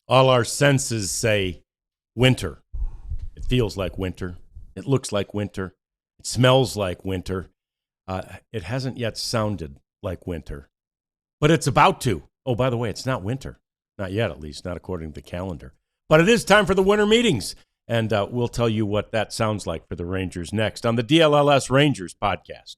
All our senses say winter. It feels like winter. It looks like winter. It smells like winter. It hasn't yet sounded like winter, but it's about to. Oh, by the way, it's not winter. Not yet, at least, not according to the calendar. But it is time for the winter meetings, and we'll tell you what that sounds like for the Rangers next on the DLLS Rangers podcast.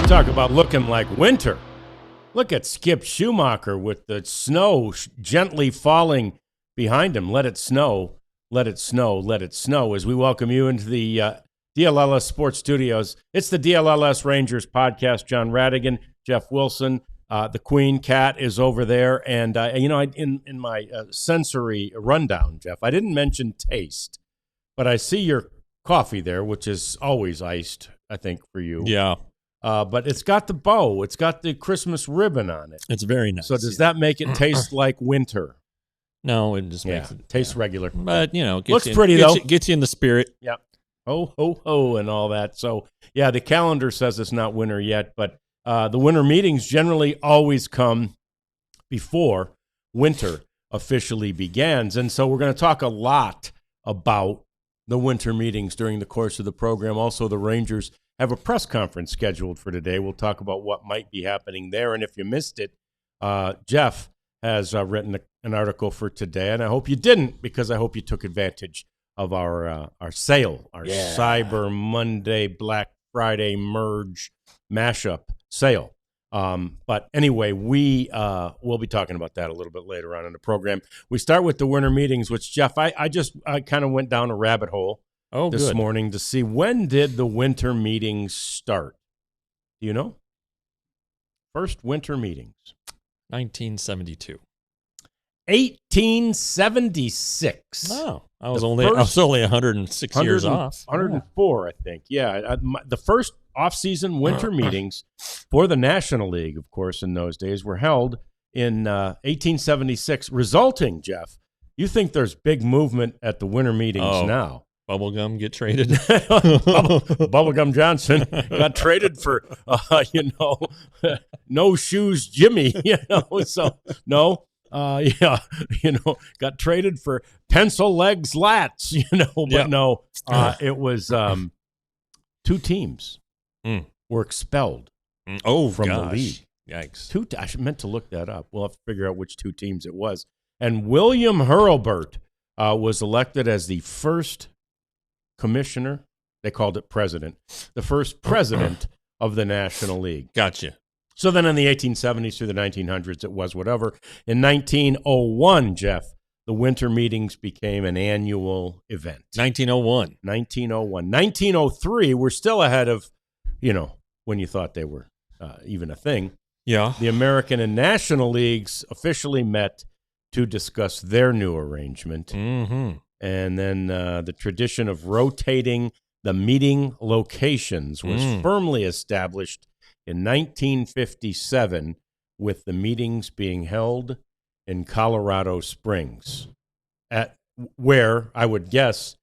Talk about looking like winter. Look at Skip Schumacher with the snow gently falling behind him. Let it snow, let it snow, let it snow. As we welcome you into the DLLS Sports Studios. It's the DLLS Rangers podcast. John Radigan, Jeff Wilson, the Queen Cat is over there. And, in my sensory rundown, Jeff, I didn't mention taste, but I see your coffee there, which is always iced, I think, for you. Yeah. But it's got the bow. It's got the Christmas ribbon on it. It's very nice. So does that make it taste like winter? No, it just makes it taste regular. But, looks pretty, though. Gets you in the spirit. Yep. Ho, ho, ho, and all that. So, yeah, the calendar says it's not winter yet, but the winter meetings generally always come before winter officially begins. And so we're going to talk a lot about the winter meetings during the course of the program. Also, the Rangers have a press conference scheduled for today. We'll talk about what might be happening there. And if you missed it, Jeff has written an article for today, and I hope you didn't, because I hope you took advantage of our sale, our Cyber Monday, Black Friday merge mashup sale. But anyway, we'll be talking about that a little bit later on in the program. We start with the winter meetings, which, Jeff, I kind of went down a rabbit hole this morning to see, when did the winter meetings start? Do you know? First winter meetings. 1972. 1876. Oh, I was only 106 years off. 104, I think. Yeah, the first offseason winter meetings for the National League, of course, in those days, were held in 1876, resulting, Jeff, you think there's big movement at the winter meetings now. Bubblegum get traded. Bubblegum Johnson got traded for, no shoes Jimmy, so no. Got traded for pencil legs lats, no, it was two teams were expelled from the league. Yikes. I meant to look that up. We'll have to figure out which two teams it was. And William Hurlburt was elected as the first commissioner. They called it president. The first president of the National League. Gotcha. So then in the 1870s through the 1900s, it was whatever. In 1901, Jeff, the winter meetings became an annual event. 1901. 1903, we're still ahead of, when you thought they were even a thing. Yeah. The American and National Leagues officially met to discuss their new arrangement. Mm-hmm. And then the tradition of rotating the meeting locations was firmly established in 1957, with the meetings being held in Colorado Springs, where I would guess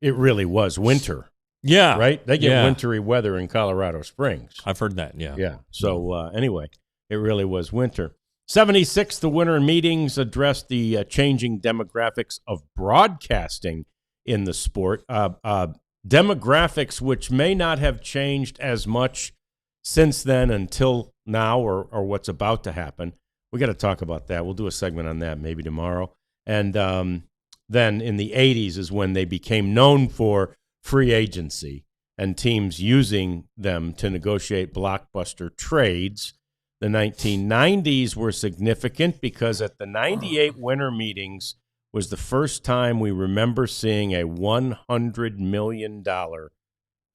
it really was winter. Yeah. Right? They get wintry weather in Colorado Springs. I've heard that, yeah. Yeah. So anyway, it really was winter. 76, the winter meetings addressed the changing demographics of broadcasting in the sport. Demographics which may not have changed as much since then until now, or what's about to happen. We got to talk about that. We'll do a segment on that maybe tomorrow. And then in the 80s is when they became known for free agency and teams using them to negotiate blockbuster trades. The 1990s were significant because at the 98 winter meetings, was the first time we remember seeing a $100 million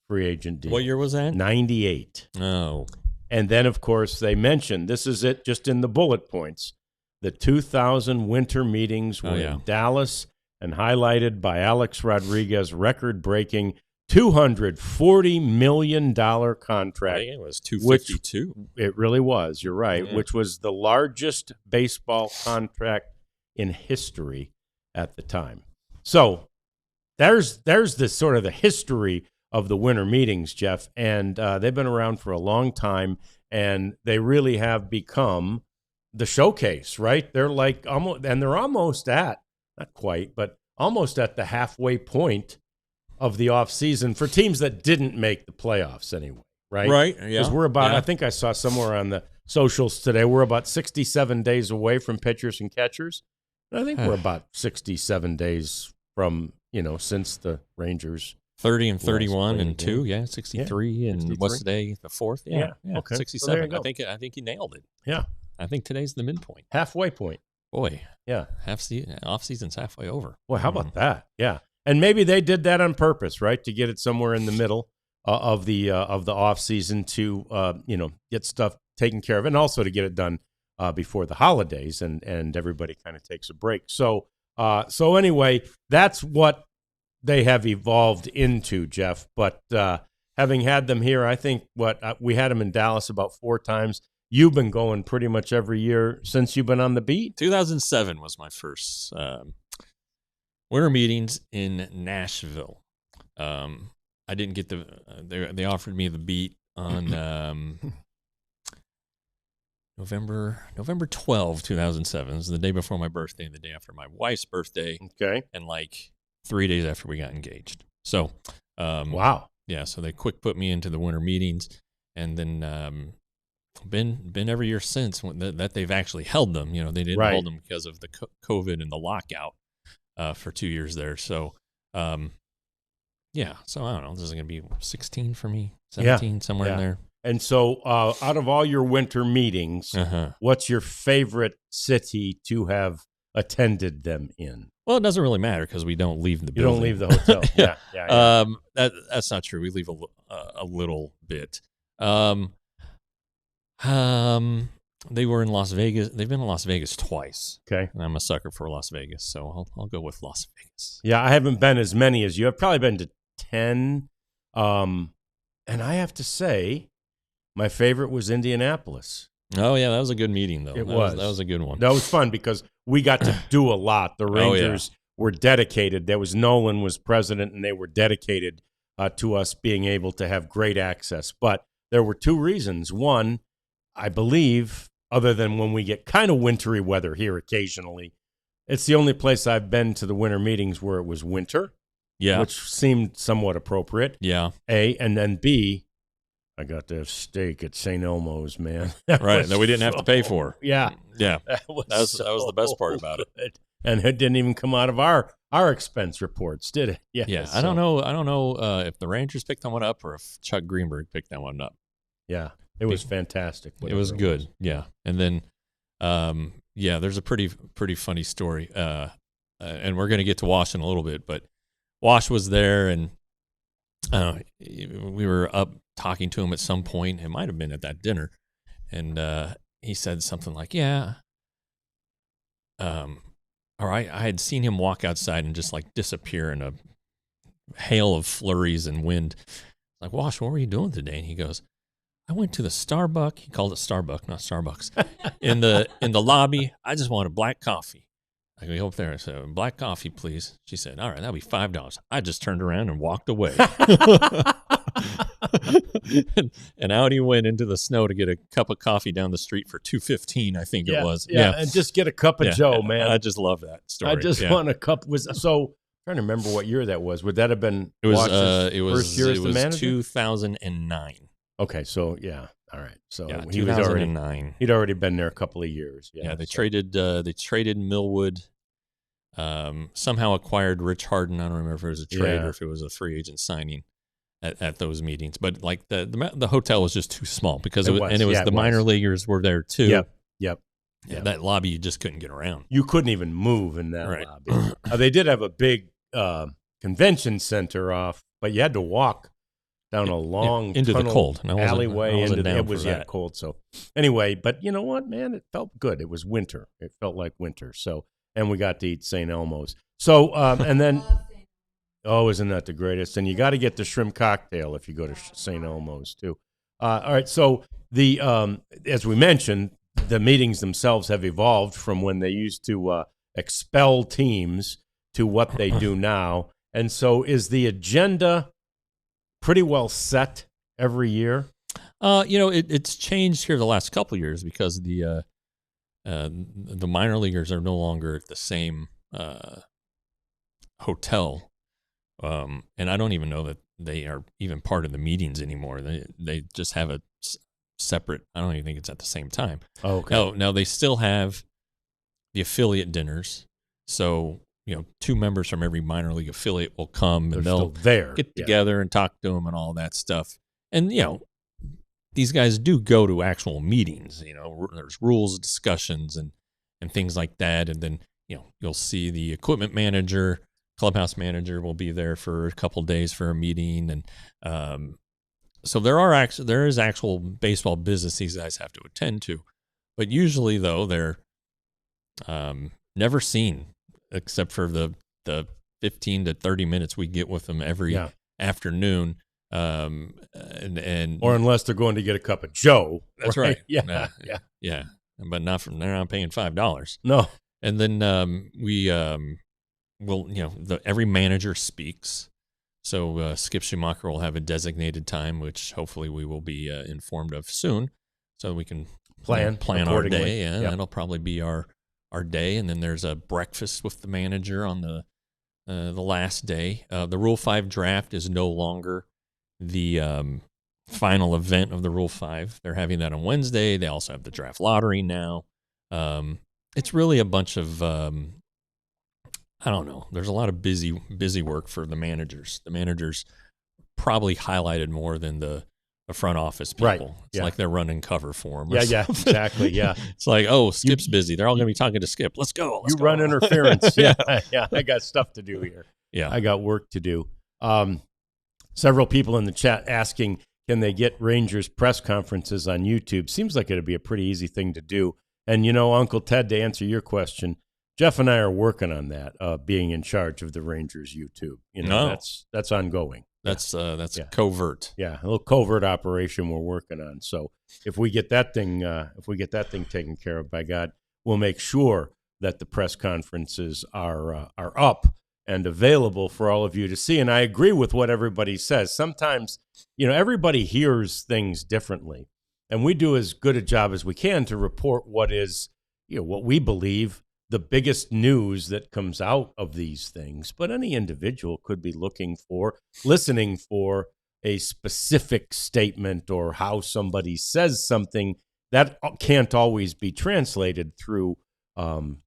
free agent deal. What year was that? 98. Oh. And then, of course, they mentioned, this is it just in the bullet points, the 2000 Winter Meetings were in Dallas and highlighted by Alex Rodriguez's record-breaking $240 million contract. I think it was 252. It really was, you're right, which was the largest baseball contract in history at the time. So there's this sort of the history of the Winter Meetings, Jeff, and they've been around for a long time, and they really have become the showcase, right? They're like almost at, not quite, but almost at the halfway point of the offseason for teams that didn't make the playoffs anyway, right? Right, yeah. Because we're about, I think I saw somewhere on the socials today, we're about 67 days away from pitchers and catchers. And I think we're about 67 days from, since the Rangers. 30 and 31 and 2, 63, and 63. What's the day? The 4th? Yeah. Okay. 67. So I think you nailed it. Yeah. I think today's the midpoint. Halfway point. Boy. Yeah. Off season's halfway over. Boy, how about that? Yeah. And maybe they did that on purpose, right? To get it somewhere in the middle of the off season to get stuff taken care of, and also to get it done before the holidays, and everybody kind of takes a break. So anyway, that's what they have evolved into, Jeff. But having had them here, I think we had them in Dallas about 4 times. You've been going pretty much every year since you've been on the beat. 2007 was my first Winter Meetings in Nashville. I didn't get they offered me the beat on November 12, 2007. It was the day before my birthday and the day after my wife's birthday. Okay. And like 3 days after we got engaged. So, wow. Yeah, so they quick put me into the Winter Meetings, and then been every year since that they've actually held them. They didn't hold them because of the COVID and the lockout for 2 years there. So, so I don't know. This is going to be 16 for me, 17, somewhere in there. And so out of all your Winter Meetings, what's your favorite city to have attended them in? Well, it doesn't really matter because we don't leave the building. You don't leave the hotel. Yeah. That's not true. We leave a little bit. They were in Las Vegas. They've been in Las Vegas twice. Okay. And I'm a sucker for Las Vegas, so I'll go with Las Vegas. Yeah, I haven't been as many as you. I've probably been to 10. And I have to say, my favorite was Indianapolis. Oh, yeah, that was a good meeting, though. That was a good one. That was fun because we got to do a lot. The Rangers were dedicated. Nolan was president, and they were dedicated to us being able to have great access. But there were 2 reasons. One, I believe, other than when we get kind of wintry weather here occasionally, it's the only place I've been to the Winter Meetings where it was winter, which seemed somewhat appropriate. Yeah. A, and then B, I got to have steak at St. Elmo's, man. That we didn't have to pay for. Yeah. Yeah. That was the best part about it. And it didn't even come out of our expense reports, did it? Yeah. I don't know if the Rangers picked that one up or if Chuck Greenberg picked that one up. Yeah. It was fantastic. It was good. Yeah. And then there's a pretty funny story. And we're going to get to Wash in a little bit, but Wash was there, and we were up talking to him at some point. It might have been at that dinner, and he said something like, or I had seen him walk outside and just like disappear in a hail of flurries and wind. Like, Wash, what were you doing today? And he goes, I went to the Starbucks. He called it Starbucks, not Starbucks. in the lobby, I just wanted black coffee. I go up there. I said, black coffee, please. She said, all right, that'll be $5. I just turned around and walked away. and out he went into the snow to get a cup of coffee down the street for $2.15, I think it was. Yeah, and just get a cup of Joe, man. I just love that story. I just want a cup. So trying to remember what year that was. Would that have been first year as the manager? 2009. Okay, so all right. So he was 2009. He'd already been there a couple of years. They traded Millwood. Somehow acquired Rich Harden. I don't remember if it was a trade or if it was a free agent signing at those meetings. But like the hotel was just too small because the minor leaguers were there too. Yep. Yeah, that lobby you just couldn't get around. You couldn't even move in that Right. lobby. They did have a big convention center off, but you had to walk down a long into the tunnel cold. And alleyway into down it was for that. cold. So anyway, but you know what, man, it felt good. It was winter. It felt like winter. So, and we got to eat St. Elmo's. So and then isn't that the greatest? And you got to get the shrimp cocktail if you go to St. Elmo's too. All right, so the as we mentioned, the meetings themselves have evolved from when they used to expel teams to what they do now. And so is the agenda pretty well set every year? It's changed here the last couple of years because the minor leaguers are no longer at the same hotel. And I don't even know that they are even part of the meetings anymore. They just have a separate, I don't even think it's at the same time. Oh, okay. Now they still have the affiliate dinners. So, 2 members from every minor league affiliate will come and they'll get together and talk to them and all that stuff. And, these guys do go to actual meetings, there's rules discussions and things like that. And then, you'll see the equipment manager, clubhouse manager will be there for a couple of days for a meeting. And so there is actual baseball business these guys have to attend to. But usually, though, they're never seen except for the 15 to 30 minutes we get with them every afternoon. And or unless they're going to get a cup of Joe. That's right. Yeah. But they're not paying $5. No. And then we every manager speaks. So Skip Schumacher will have a designated time, which hopefully we will be informed of soon, so we can plan our day. Yeah, that'll probably be our day. And then there's a breakfast with the manager on the last day. The Rule 5 draft is no longer the final event of the Rule 5. They're having that on Wednesday. They also have the draft lottery now. It's really a bunch of I don't know. There's a lot of busy work for the managers. The managers probably highlighted more than the front office people. Right. It's like they're running cover for them. Yeah, exactly. Yeah. It's like, Skip's busy. They're all going to be talking to Skip. Let's go. Run interference. Yeah. I got stuff to do here. Yeah. I got work to do. Several people in the chat asking, can they get Rangers press conferences on YouTube? Seems like it'd be a pretty easy thing to do. And, Uncle Ted, to answer your question, Jeff and I are working on that, being in charge of the Rangers YouTube. That's ongoing. That's covert. Yeah, a little covert operation we're working on. So if we get that thing, taken care of, by God, we'll make sure that the press conferences are up and available for all of you to see. And I agree with what everybody says. Sometimes, everybody hears things differently, and we do as good a job as we can to report what is, what we believe the biggest news that comes out of these things. But any individual could be listening for a specific statement or how somebody says something that can't always be translated through, the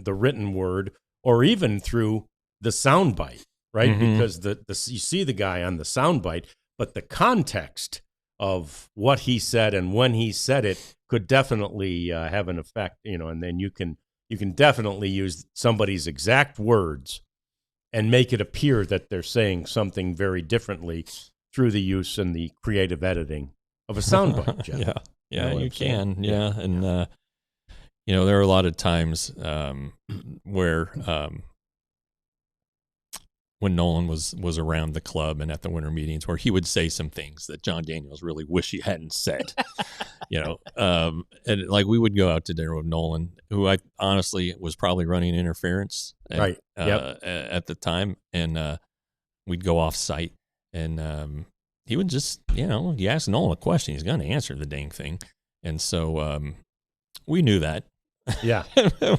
written word, or even through the soundbite, right? Mm-hmm. Because you see the guy on the soundbite, but the context of what he said and when he said it could definitely have an effect, and then you can definitely use somebody's exact words and make it appear that they're saying something very differently through the use and the creative editing of a soundbite, Jeff. You can. Yeah. And, there are a lot of times where when Nolan was around the club and at the winter meetings, where he would say some things that John Daniels really wish he hadn't said, and like we would go out to dinner with Nolan, who I honestly was probably running interference at the time. And we'd go off site and he would just, you ask Nolan a question, he's going to answer the dang thing. And so we knew that. Yeah.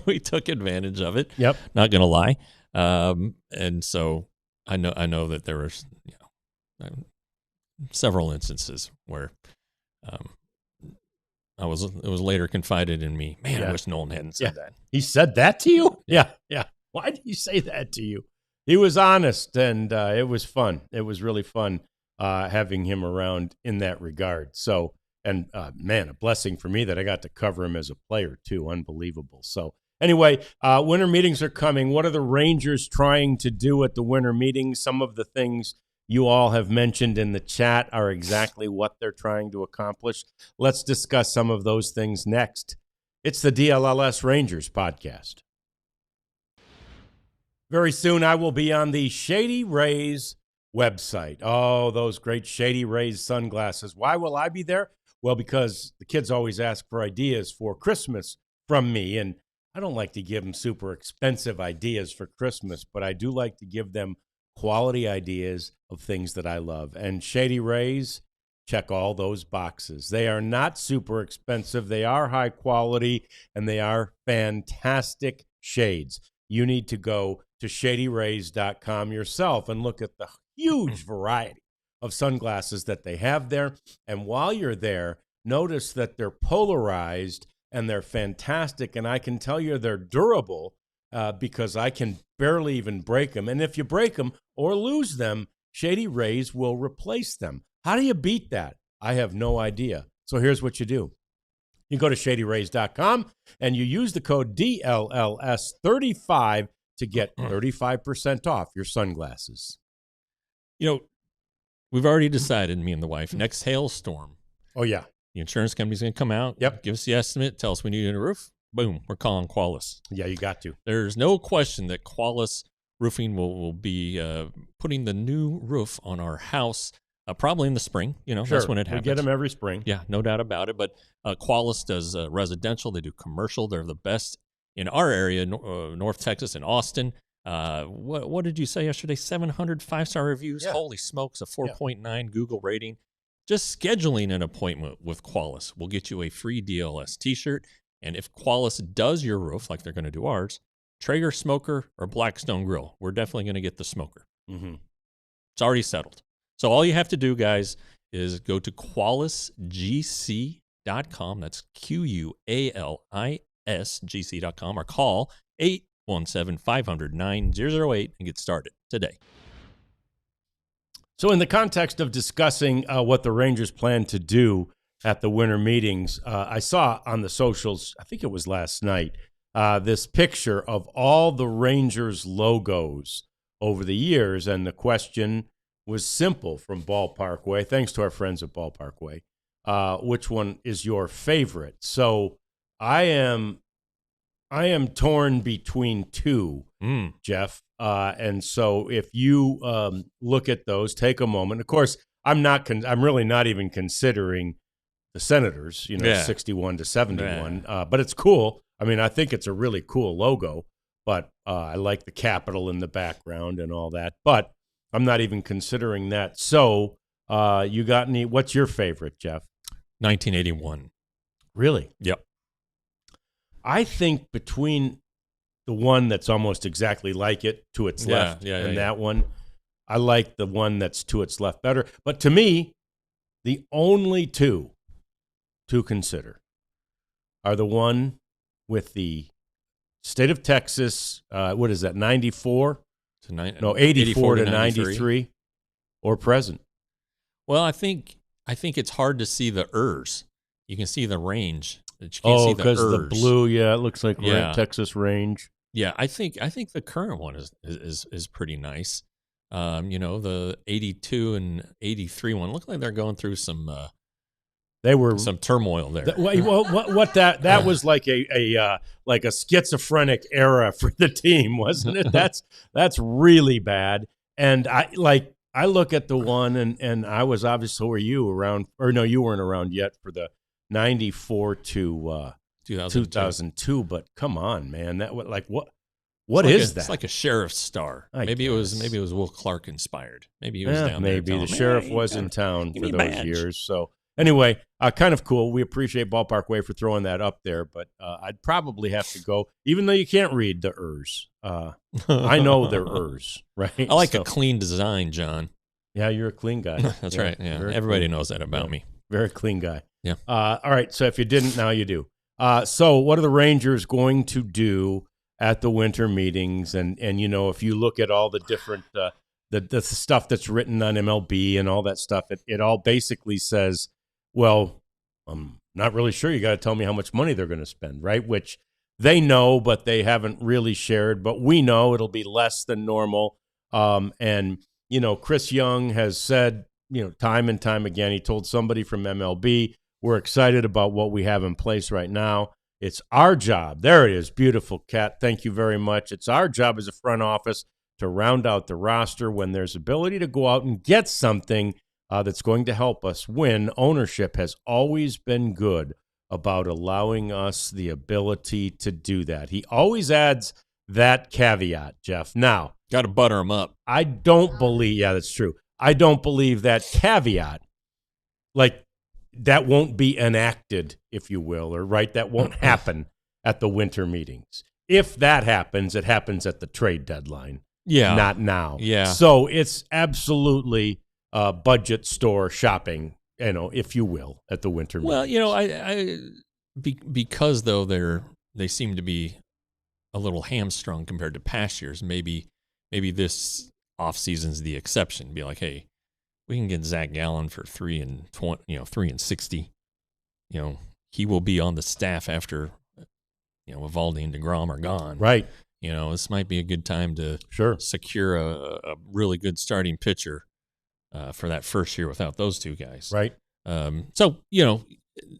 We took advantage of it. Yep. Not going to lie. And so I know that there was several instances where it was later confided in me. Man, I wish Nolan hadn't said that. He said that to you? Yeah. Why did he say that to you? He was honest, and it was fun. It was really fun having him around in that regard. So, And, man, a blessing for me that I got to cover him as a player, too. Unbelievable. So, anyway, winter meetings are coming. What are the Rangers trying to do at the winter meetings? Some of the things you all have mentioned in the chat are exactly what they're trying to accomplish. Let's discuss some of those things next. It's the DLLS Rangers podcast. Very soon, I will be on the Shady Rays website. Oh, those great Shady Rays sunglasses. Why will I be there? Well, because the kids always ask for ideas for Christmas from me, and I don't like to give them super expensive ideas for Christmas, but I do like to give them quality ideas of things that I love. And Shady Rays check all those boxes. They are not super expensive. They are high quality, and they are fantastic shades. You need to go to shadyrays.com yourself and look at the huge variety of sunglasses that they have there. And while you're there, notice that they're polarized and they're fantastic. And I can tell you they're durable because I can barely even break them. And if you break them or lose them, Shady Rays will replace them. How do you beat that? I have no idea. So here's what you do. You go to shadyrays.com and you use the code DLLS35 to get 35% off your sunglasses. You know, we've already decided, me and the wife, next hailstorm. Oh, yeah. The insurance company's going to come out, give us the estimate, tell us we need a roof. Boom, we're calling Qualis. Yeah, you got to. There's no question that Qualis Roofing will be putting the new roof on our house probably in the spring. You know, sure. That's when it happens. We get them every spring. Yeah, no doubt about it. But Qualis does residential. They do commercial. They're the best in our area, North Texas and Austin. What did you say yesterday? 700 5-star reviews. Yeah. Holy smokes, a 4.9 Google rating. Just scheduling an appointment with Qualis will get you a free DLS t-shirt. And if Qualis does your roof, like they're going to do ours, Traeger smoker or Blackstone grill, we're definitely going to get the smoker. Mm-hmm. It's already settled. So all you have to do, guys, is go to QualisGC.com. That's QUALISGC.com or call 817-500-9008 and get started today. So in the context of discussing what the Rangers plan to do at the winter meetings, I saw on the socials, I think it was last night, this picture of all the Rangers logos over the years. And the question was simple from Ballpark Way. Thanks to our friends at Ballpark Way. Which one is your favorite? So I am torn between two, Jeff. And so if you look at those, take a moment. Of course, I'm really not even considering the Senators, 61 to 71. But it's cool. I mean, I think it's a really cool logo, but I like the Capitol in the background and all that. But I'm not even considering that. So you got what's your favorite, Jeff? 1981. Really? Yep. I think between the one that's almost exactly like it to its left and that one, I like the one that's to its left better. But to me, the only two to consider are the one with the state of Texas, what is that, 94? 84 to 93 or present. Well, I think it's hard to see the Ers. You can see the range. But you can't see the because the Ers. blue, it looks like Texas range. Yeah, I think the current one is pretty nice. The 82 and 83 one look like they're going through some turmoil there. That was like a schizophrenic era for the team, wasn't it? That's really bad. And I look at the one and I was obviously, so were you around, or no, you weren't around yet for the 94 to 2002, but come on, man, that what is that? It's like a sheriff's star. Maybe it was Will Clark inspired. Maybe he was down there. Maybe the sheriff was in town for those years. So anyway, kind of cool. We appreciate Ballpark Way for throwing that up there, but I'd probably have to go, even though you can't read the Ers. I know they're Ers, right? I like a clean design, John. Yeah, you're a clean guy. That's right. Yeah, everybody knows that about me. Very clean guy. Yeah. All right. So if you didn't, now you do. So what are the Rangers going to do at the winter meetings? And if you look at all the different the stuff that's written on MLB and all that stuff, it all basically says, well, I'm not really sure. You got to tell me how much money they're going to spend, right? Which they know, but they haven't really shared. But we know it'll be less than normal. And, Chris Young has said, time and time again, he told somebody from MLB, we're excited about what we have in place right now. It's our job. There it is. Beautiful, Kat. Thank you very much. It's our job as a front office to round out the roster when there's ability to go out and get something that's going to help us win. Ownership has always been good about allowing us the ability to do that. He always adds that caveat, Jeff. Now, got to butter him up. I don't believe, yeah, that's true. I don't believe that caveat, like that won't be enacted, if you will, or right, that won't happen at the winter meetings. If that happens, it happens at the trade deadline. Yeah. Not now. Yeah. So it's absolutely budget store shopping, if you will, at the winter meetings. Well, because though they seem to be a little hamstrung compared to past years, maybe this offseason's the exception. Be like, hey, we can get Zach Gallen for 3 and 20, 3 and 60. He will be on the staff after Evaldi and DeGrom are gone. Right. This might be a good time to secure a really good starting pitcher for that first year without those two guys. Right. So,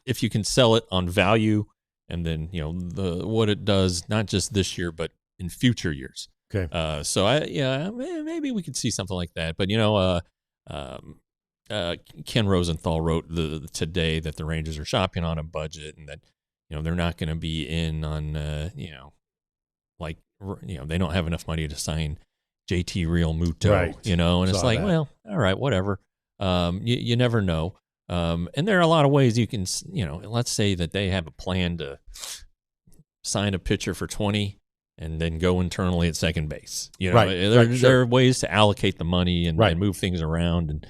if you can sell it on value and then, what it does, not just this year, but in future years. Okay. So maybe we could see something like that. But, Ken Rosenthal wrote today that the Rangers are shopping on a budget and that, they're not going to be in on, they don't have enough money to sign JT Real Muto, right. And it's like, well, all right, whatever. You never know. And there are a lot of ways you can, let's say that they have a plan to sign a pitcher for 20 and then go internally at second base. Right. There are ways to allocate the money and move things around. And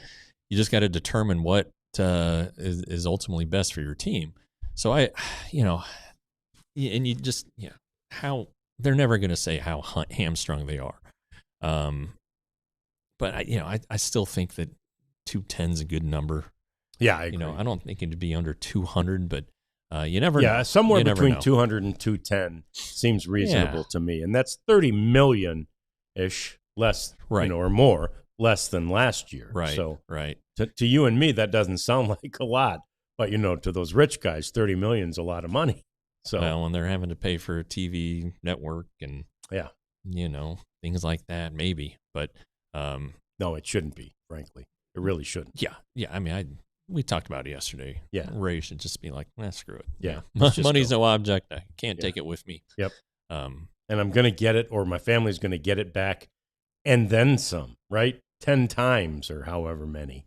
you just got to determine what is ultimately best for your team. So and you just, how they're never going to say how hamstrung they are. But I still think that 210 is a good number. Yeah, I agree. I don't think it'd be under 200, but you never know. Yeah, somewhere between know. 200 and 210 seems reasonable to me. And that's 30 million-ish less, or more, less than last year. Right, so right. To you and me, that doesn't sound like a lot. But, to those rich guys, 30 million is a lot of money. So, well, and they're having to pay for a TV network and, things like that, maybe. But no, it shouldn't be, frankly. It really shouldn't. Yeah. I mean, we talked about it yesterday. Yeah. Ray should just be like, screw it. Yeah. Money's no object. I can't take it with me. Yep. And I'm going to get it, or my family's going to get it back, and then some, right? 10 times or however many,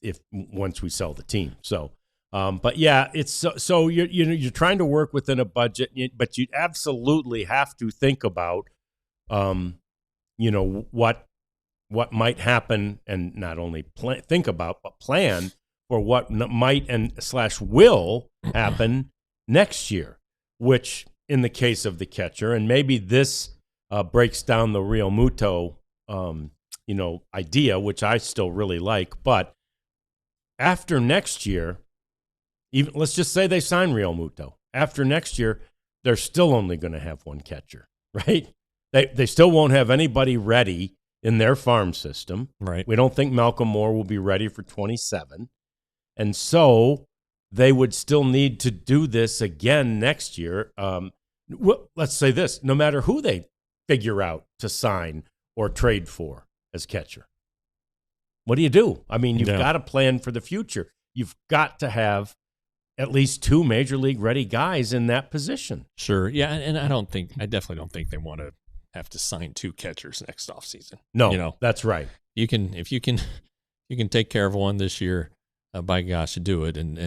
if once we sell the team. So, but yeah, it's so you're trying to work within a budget, but you absolutely have to think about, what might happen, and not only think about, but plan for what might and / will happen next year, which in the case of the catcher, and maybe this breaks down the Real Muto, idea, which I still really like. But after next year, even let's just say they sign Real Muto. After next year, they're still only going to have one catcher, right? They still won't have anybody ready in their farm system. Right. We don't think Malcolm Moore will be ready for 27. And so they would still need to do this again next year. Let's say this, no matter who they figure out to sign or trade for as catcher. What do you do? I mean, you've got to plan for the future. You've got to have at least 2 major league ready guys in that position. Sure. Yeah. And I definitely don't think they want to have to sign 2 catchers next offseason. No, that's right. If you can take care of one this year, by gosh, do it. And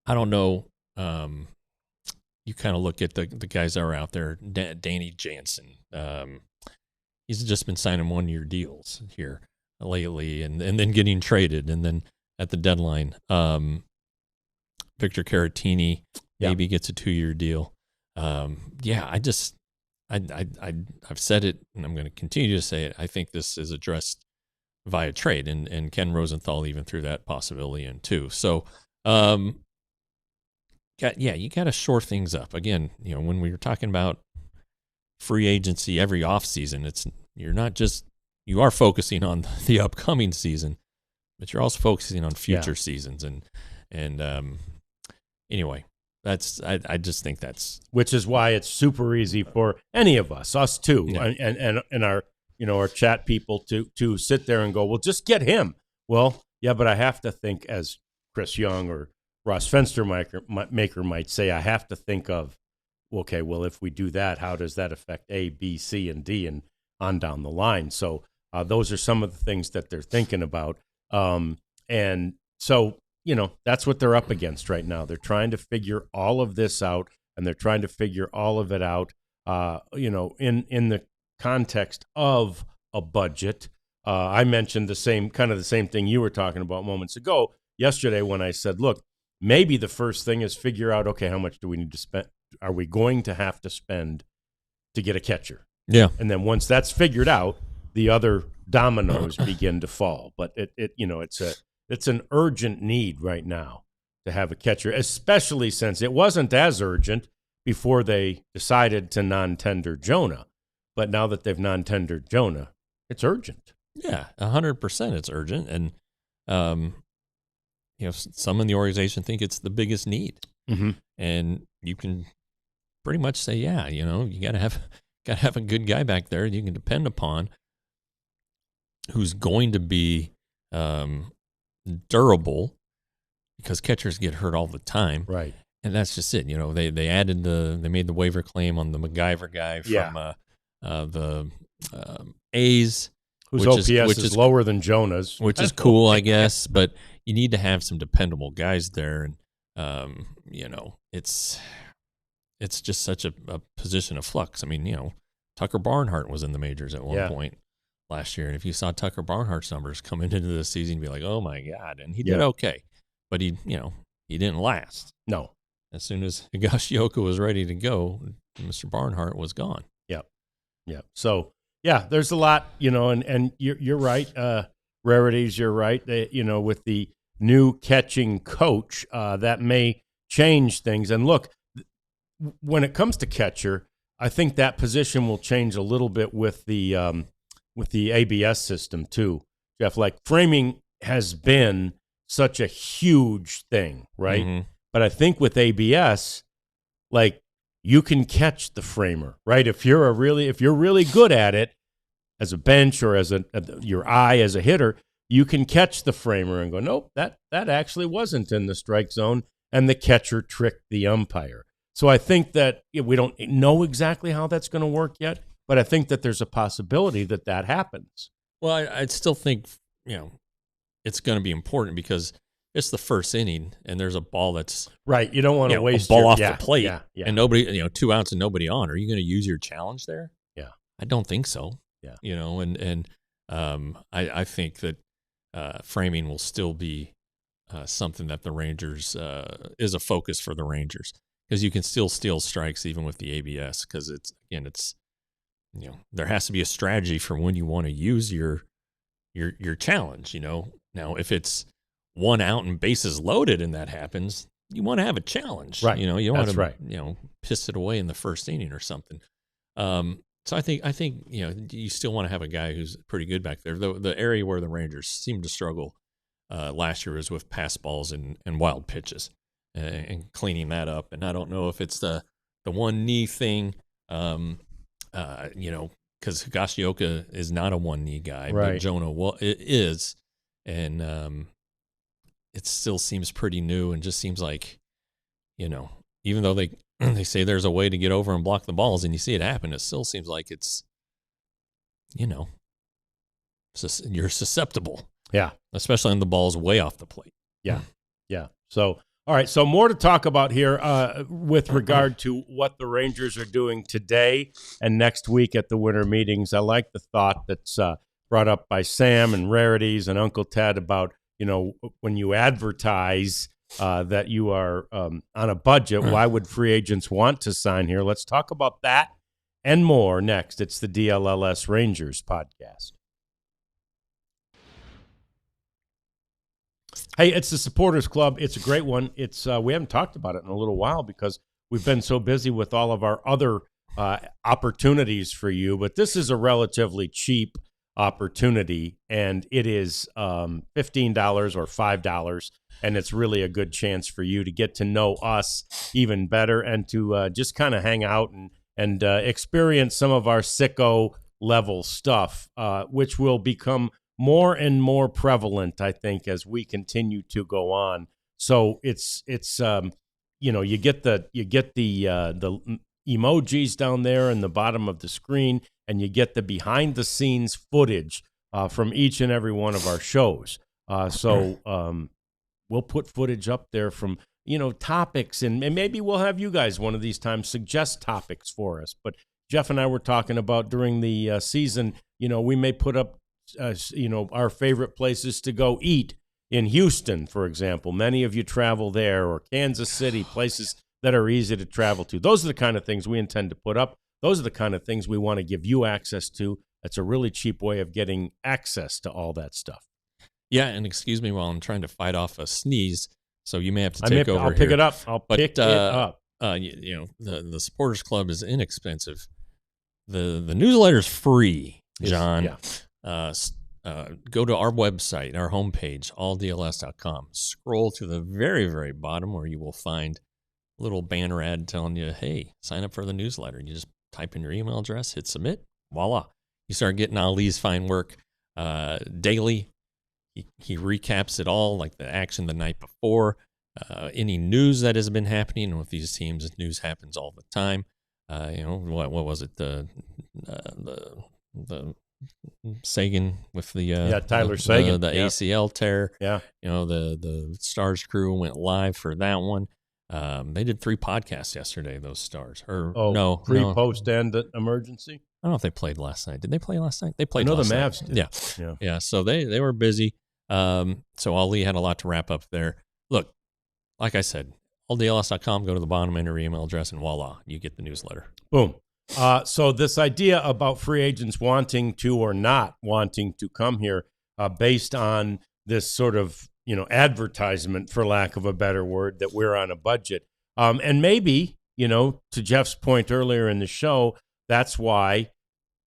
I don't know. You kind of look at the guys that are out there. Danny Jansen. He's just been signing 1-year deals here lately, and then getting traded, and then at the deadline, Victor Caratini maybe gets a 2-year deal. I've said it, and I'm going to continue to say it. I think this is addressed via trade, and Ken Rosenthal even threw that possibility in too. So, you got to shore things up. Again, when we were talking about free agency every offseason, you are focusing on the upcoming season, but you're also focusing on future seasons. And anyway, I just think that's, which is why it's super easy for any of us too, and our our chat people to sit there and go, well, just get him. Well, yeah, but I have to think, as Chris Young or Ross Fenstermaker might say, I have to think of, okay, well, if we do that, how does that affect A, B, C, and D, and on down the line? So those are some of the things that they're thinking about. And so, that's what they're up against right now. They're trying to figure all of this out, and they're trying to figure all of it out, in the context of a budget. I mentioned the same thing you were talking about moments ago yesterday when I said, look, maybe the first thing is figure out, okay, how much do we need to spend? Are we going to have to spend to get a catcher? Yeah. And then once that's figured out, the other dominoes begin to fall. But it's an urgent need right now to have a catcher, especially since it wasn't as urgent before they decided to non-tender Jonah. But now that they've non-tendered Jonah, it's urgent. Yeah, 100% it's urgent. And, some in the organization think it's the biggest need. Mm-hmm. And you can pretty much say, you got to have a good guy back there you can depend upon, who's going to be durable, because catchers get hurt all the time. Right. And that's just it. They made the waiver claim on the MacGyver guy from the A's, whose OPS is lower than Jonah's, which is cool, I guess. But you need to have some dependable guys there, and it's just such a position of flux. I mean, Tucker Barnhart was in the majors at one point last year, and if you saw Tucker Barnhart's numbers coming into the season, you'd be like, oh my God, and he did okay, but he didn't last. No. As soon as Higashioka was ready to go, Mr. Barnhart was gone. Yeah. So, there's a lot, and you're right. Rarities, you're right. With the new catching coach, that may change things. And look, when it comes to catcher, I think that position will change a little bit with the ABS system too, Jeff. Like, framing has been such a huge thing, right? Mm-hmm. But I think with ABS, like, you can catch the framer, right? If you're really good at it as a bench or as your eye as a hitter, you can catch the framer and go, nope, that actually wasn't in the strike zone, and the catcher tricked the umpire. So I think that we don't know exactly how that's going to work yet, but I think that there's a possibility that happens. Well, I'd still think, it's going to be important because it's the first inning and there's a ball that's right. You don't want to waste a ball off the plate and nobody, 2 outs and nobody on. Are you going to use your challenge there? Yeah. I don't think so. Yeah. I think that framing will still be something that the Rangers is a focus for the Rangers, because you can still steal strikes even with the ABS, because it's there has to be a strategy for when you want to use your challenge. Now if it's 1 out and bases loaded and that happens, you want to have a challenge, right? You don't want to right. Piss it away in the first inning or something. So I think you still want to have a guy who's pretty good back there. The area where the Rangers seemed to struggle last year was with pass balls and wild pitches, and cleaning that up. And I don't know if it's the one knee thing, because Higashioka is not a one knee guy, right. But Jonah is, and it still seems pretty new, and just seems like, even though they say there's a way to get over and block the balls, and you see it happen, it still seems like it's, you're susceptible. Yeah. Especially on the balls way off the plate. Yeah. Yeah. So, all right. So more to talk about here with regard to what the Rangers are doing today and next week at the winter meetings. I like the thought that's brought up by Sam and Rarities and Uncle Ted about, when you advertise that you are on a budget, why would free agents want to sign here? Let's talk about that and more next. It's the DLLS Rangers podcast. Hey, it's the Supporters Club. It's a great one. It's we haven't talked about it in a little while because we've been so busy with all of our other opportunities for you. But this is a relatively cheap opportunity, and it is $15 or $5, and it's really a good chance for you to get to know us even better and to just kind of hang out and experience some of our sicko level stuff, which will become more and more prevalent, I think, as we continue to go on. So it's you get the emojis down there in the bottom of the screen, and you get the behind the scenes footage from each and every one of our shows. So we'll put footage up there from topics, and maybe we'll have you guys one of these times suggest topics for us. But Jeff and I were talking about during the season, we may put up our favorite places to go eat in Houston, for example. Many of you travel there, or Kansas City, places that are easy to travel to. Those are the kind of things we intend to put up. Those are the kind of things we want to give you access to. That's a really cheap way of getting access to all that stuff. Yeah, and excuse me while I'm trying to fight off a sneeze, so you may have to take over. I'll pick it up. Pick it up. The Supporters Club is inexpensive. The newsletter's free, John. Yeah. Go to our website, our homepage, alldls.com. Scroll to the very, very bottom where you will find a little banner ad telling you, hey, sign up for the newsletter. You just type in your email address, hit submit, voila. You start getting Ali's fine work daily. He recaps it all, like the action the night before, any news that has been happening. And with these teams, news happens all the time. What was it? The Sagan with the Tyler Sagan, the ACL tear. Yeah, the Stars crew went live for that one. They did 3 podcasts yesterday. Those Stars, pre, post, and emergency. I don't know if they played last night. Did they play last night? They played. I know last the Mavs night. did. Yeah. So they were busy. So Ali had a lot to wrap up there. Look, like I said, alldls.com. Go to the bottom, enter your email address, and voila, you get the newsletter. Boom. So this idea about free agents wanting to or not wanting to come here based on this sort of, advertisement, for lack of a better word, that we're on a budget. And maybe, to Jeff's point earlier in the show, that's why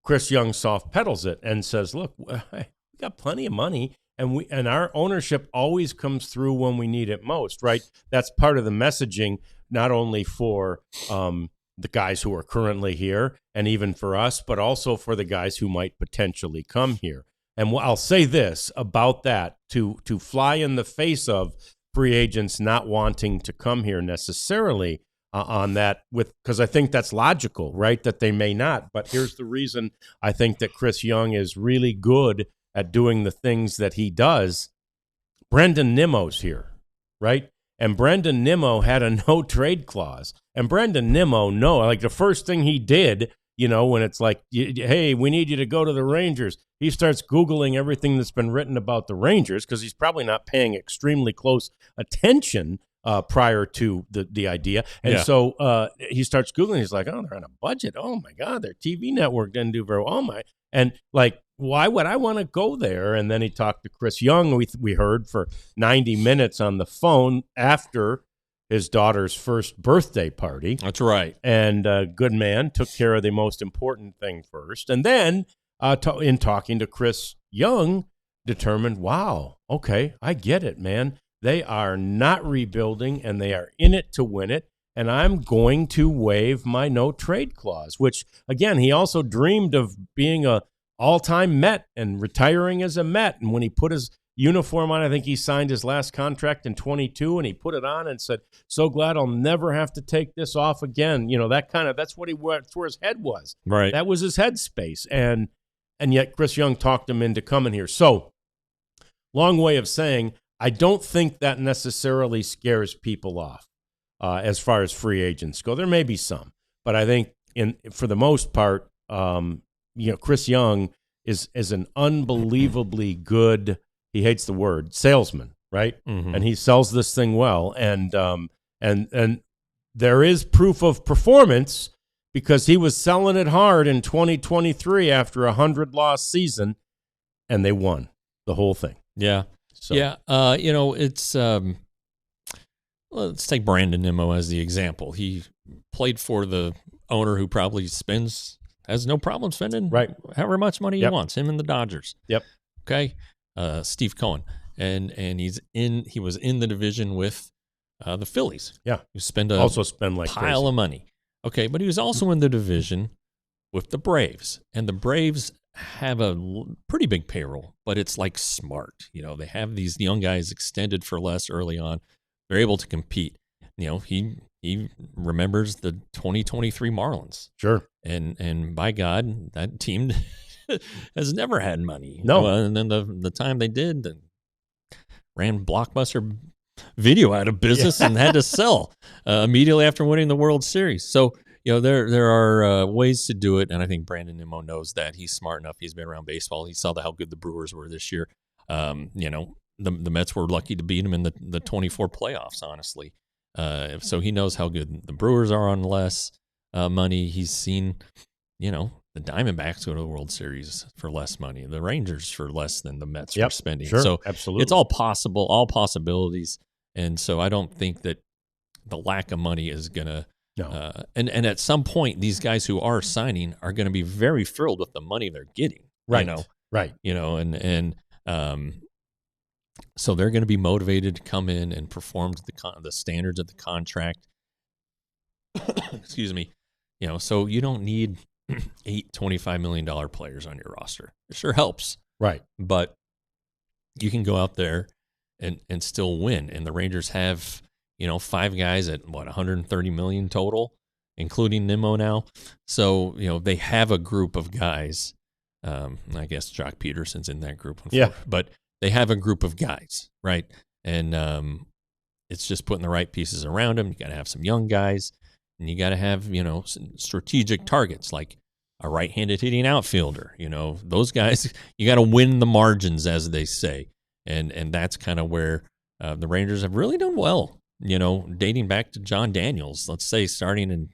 Chris Young soft pedals it and says, look, we got plenty of money, and our ownership always comes through when we need it most, right? That's part of the messaging, not only for the guys who are currently here and even for us, but also for the guys who might potentially come here. And I'll say this about that, to fly in the face of free agents not wanting to come here necessarily on that, because I think that's logical, right, that they may not. But here's the reason I think that Chris Young is really good at doing the things that he does. Brendan Nimmo's here, right? And Brendan Nimmo had a no-trade clause. And Brendan Nimmo, like the first thing he did, when it's like, hey, we need you to go to the Rangers, he starts Googling everything that's been written about the Rangers, because he's probably not paying extremely close attention prior to the idea. And so he starts Googling. He's like, oh, they're on a budget. Oh, my God, their TV network didn't do very well. Oh, my. And like, why would I want to go there? And then he talked to Chris Young, we heard, for 90 minutes on the phone after his daughter's first birthday party. That's right. And good man, took care of the most important thing first. And then in talking to Chris Young, determined, wow, okay, I get it, man. They are not rebuilding, and they are in it to win it. And I'm going to waive my no-trade clause, which, again, he also dreamed of being a all-time Met and retiring as a Met. And when he put his uniform on, I think he signed his last contract in 22, and he put it on and said, so glad I'll never have to take this off again. That's where his head was. Right. That was his headspace. And yet Chris Young talked him into coming here. So, long way of saying, I don't think that necessarily scares people off as far as free agents go. There may be some, but I think for the most part, Chris Young is an unbelievably good, he hates the word, salesman, right? Mm-hmm. And he sells this thing well. And there is proof of performance, because he was selling it hard in 2023 after a 100-loss season, and they won the whole thing. Yeah. So. Yeah, it's let's take Brandon Nimmo as the example. He played for the owner who probably has no problem spending however much money he wants. Him and the Dodgers. Yep. Okay. Steve Cohen, and he was in the division with the Phillies. Yeah. Who spend like pile of money. Okay, but he was also in the division with the Braves, and the Braves have a pretty big payroll, but it's like smart. They have these young guys extended for less early on. They're able to compete. He remembers the 2023 Marlins. Sure. And by God, that team has never had money. No. And then the time they did, ran Blockbuster Video out of business and had to sell immediately after winning the World Series. So, there are ways to do it, and I think Brandon Nimmo knows that. He's smart enough. He's been around baseball. He saw how good the Brewers were this year. The Mets were lucky to beat him in the 24 playoffs, honestly. So he knows how good the Brewers are on less money. He's seen, the Diamondbacks go to the World Series for less money, the Rangers for less than the Mets were spending. Sure, so absolutely. It's all possible, all possibilities. And so I don't think that the lack of money is going to and at some point, these guys who are signing are going to be very thrilled with the money they're getting. Right. Right. So they're going to be motivated to come in and perform to the standards of the contract. Excuse me. So you don't need 8 $25 million players on your roster. It sure helps. Right. But you can go out there and still win. And the Rangers have, 5 guys at $130 million total, including Nimmo now. So, they have a group of guys. I guess Jock Peterson's in that group. But they have a group of guys, right? And it's just putting the right pieces around them. You got to have some young guys, and you got to have, some strategic targets like a right-handed hitting outfielder. Those guys, you got to win the margins, as they say. And that's kind of where the Rangers have really done well, dating back to John Daniels, let's say starting in,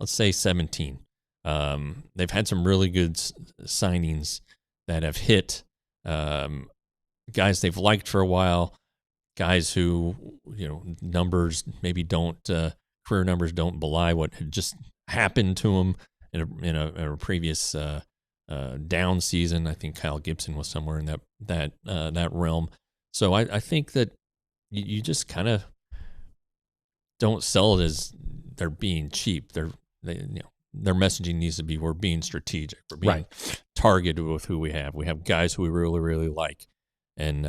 let's say 17. They've had some really good signings that have hit. Guys they've liked for a while, guys who, numbers maybe don't, career numbers don't belie what had just happened to them in a previous down season. I think Kyle Gibson was somewhere in that realm. So I think that you just kind of don't sell it as they're being cheap. Their messaging needs to be, we're being strategic. We're being targeted with who we have. We have guys who we really, really like, and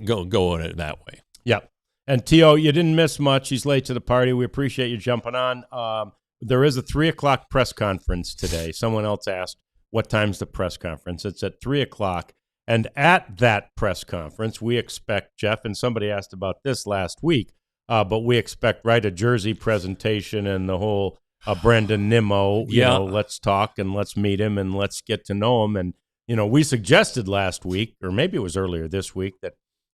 go at it that way. Yeah. And T.O., you didn't miss much. He's late to the party. We appreciate you jumping on. There is a 3:00 press conference today. Someone else asked, what time's the press conference? It's at 3:00. And at that press conference, we expect, Jeff, and somebody asked about this last week, but we expect, a jersey presentation and the whole Brandon Nimmo, let's talk and let's meet him and let's get to know him. And, we suggested last week, or maybe it was earlier this week,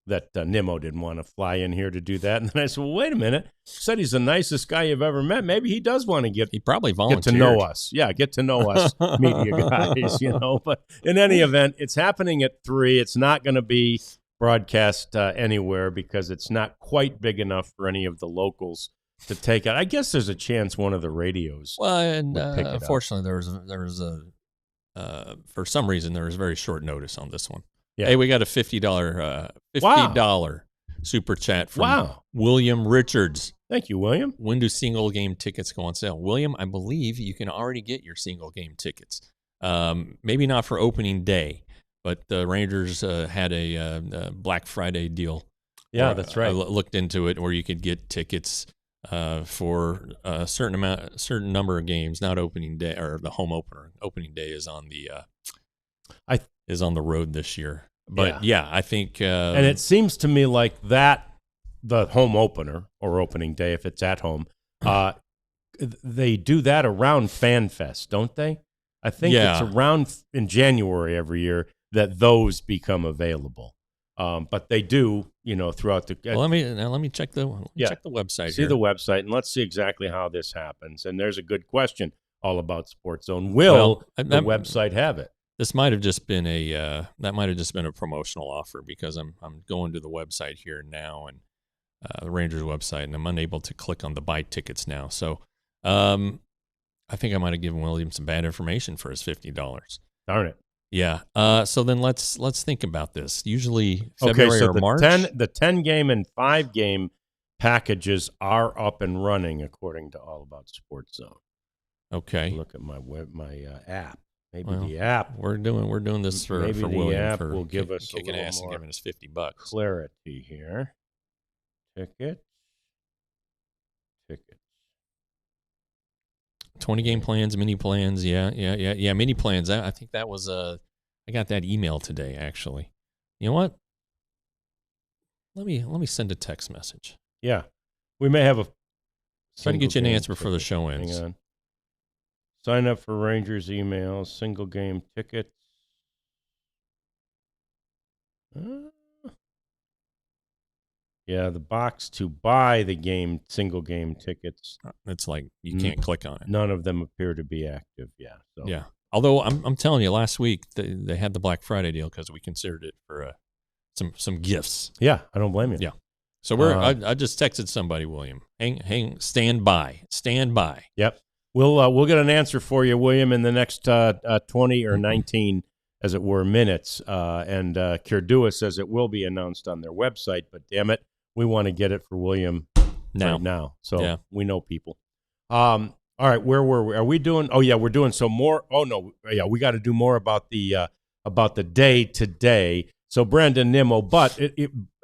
that Nimmo didn't want to fly in here to do that. And then I said, well, wait a minute. Said he's the nicest guy you've ever met. Maybe he does want to He probably volunteered. Get to know us. Yeah, get to know us, media guys, But in any event, it's happening at 3. It's not going to be broadcast anywhere because it's not quite big enough for any of the locals to take it. I guess there's a chance one of the radios. Well, and unfortunately, there was for some reason there was very short notice on this one. Yeah. Hey, we got a $50 super chat from William Richards. Thank you, William. When do single game tickets go on sale? William, I believe you can already get your single game tickets. Maybe not for opening day, but the Rangers had a Black Friday deal. Yeah, that's right. I looked into it where you could get tickets for a certain number of games, not opening day or the home opener. Opening day is on the is on the road this year. But I think and it seems to me like that the home opener or opening day, if it's at home, they do that around FanFest, don't they? I think it's around in January every year that those become available. But they do, throughout the. Well, let me check the website. See the website, and let's see exactly how this happens. And there's a good question all about Sports Zone. Will the website have it? This might have just been a promotional offer, because I'm going to the website here now, and the Rangers website, and I'm unable to click on the buy tickets now. So I think I might have given William some bad information for his $50. Darn it. Yeah. So then let's think about this. Usually February so or March. The 10 game and 5 game packages are up and running according to All About Sports Zone. Okay. Look at my app. Maybe the app. We're doing this for William. The app for will give us kicking a little ass more and giving us $50. clarity here. Tickets. 20 game plans, mini plans. Yeah. Mini plans. I think that was I got that email today, actually. You know what? Let me send a text message. Yeah. We may have a try to get you an answer ticket. before the show ends. Hang on. Sign up for Rangers emails, single game tickets. Yeah, the box to buy the single game tickets. It's like you can't click on it. None of them appear to be active. Yeah. So. Yeah. Although I'm telling you, last week they had the Black Friday deal because we considered it for some gifts. Yeah, I don't blame you. Yeah. So I just texted somebody, William. Stand by. Yep. We'll get an answer for you, William, in the next 20 or 19, as it were, minutes. And Kerdua says it will be announced on their website, but damn it, we want to get it for William right now. So we know people. All right, where were we? Are we doing? Oh yeah, we're doing some more. Oh no, yeah, we got to do more about the day today. So Brandon Nimmo, but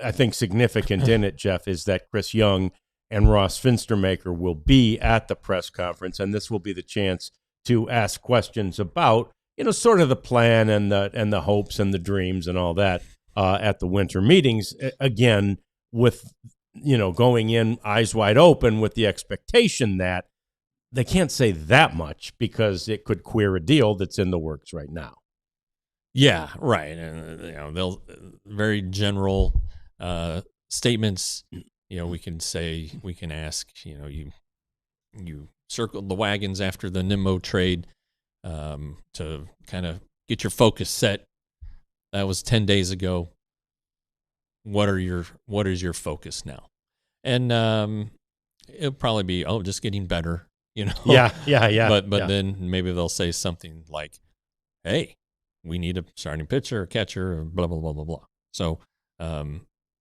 I think significant in it, Jeff, is that Chris Young and Ross Finstermaker will be at the press conference, and this will be the chance to ask questions about, sort of the plan and the hopes and the dreams and all that at the winter meetings. Again, with going in eyes wide open with the expectation that they can't say that much because it could queer a deal that's in the works right now. Yeah, right. And they'll very general statements. We can ask. You circled the wagons after the Nimmo trade to kind of get your focus set. That was 10 days ago. What is your focus now? And it'll probably be just getting better. Yeah. But then maybe they'll say something like, "Hey, we need a starting pitcher, a catcher, blah blah blah blah blah." So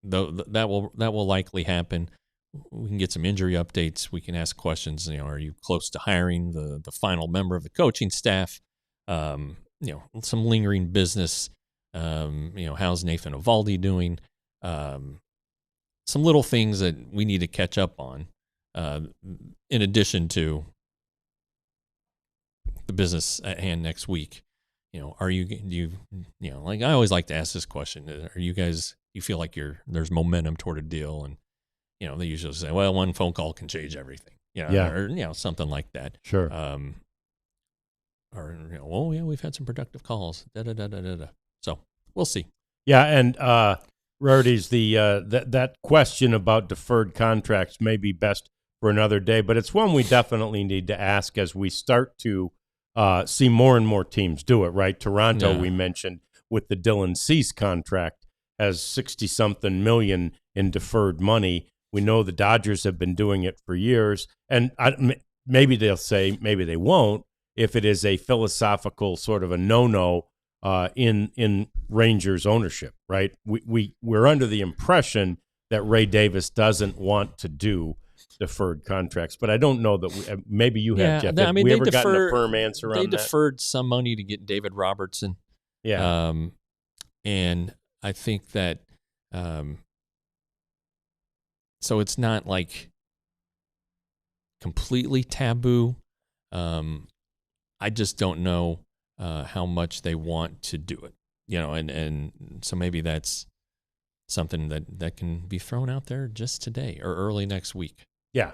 that will likely happen. We can get some injury updates. We can ask questions. Are you close to hiring the final member of the coaching staff? Some lingering business. How's Nathan Eovaldi doing? Some little things that we need to catch up on. In addition to the business at hand next week, like I always like to ask this question: are you guys? You feel like there's momentum toward a deal, and they usually say, well, one phone call can change everything, or something like that. Sure. We've had some productive calls. So we'll see. Yeah, and Rarity's that question about deferred contracts may be best for another day, but it's one we definitely need to ask as we start to see more and more teams do it, right? Toronto, we mentioned, with the Dylan Cease contract, has 60-something million in deferred money. We know the Dodgers have been doing it for years, and maybe they'll say, maybe they won't, if it is a philosophical sort of a no-no in Rangers ownership, right? We're under the impression that Ray Davis doesn't want to do deferred contracts, but I don't know that maybe you have, Jeff. Have we ever gotten a firm answer on that? They deferred some money to get David Robertson. Yeah. And I think that so it's not like completely taboo. I just don't know how much they want to do it, and so maybe that's something that can be thrown out there just today or early next week. Yeah,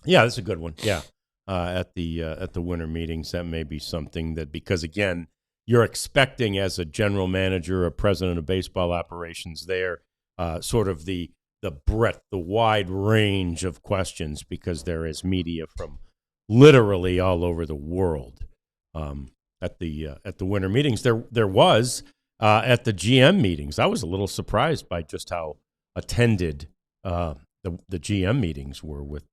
that's a good one. Yeah, at the winter meetings, that may be something that, because again, you're expecting as a general manager, a president of baseball operations there, sort of the breadth, the wide range of questions, because there is media from literally all over the world. at the winter meetings. There was at the GM meetings. I was a little surprised by just how attended the GM meetings were, with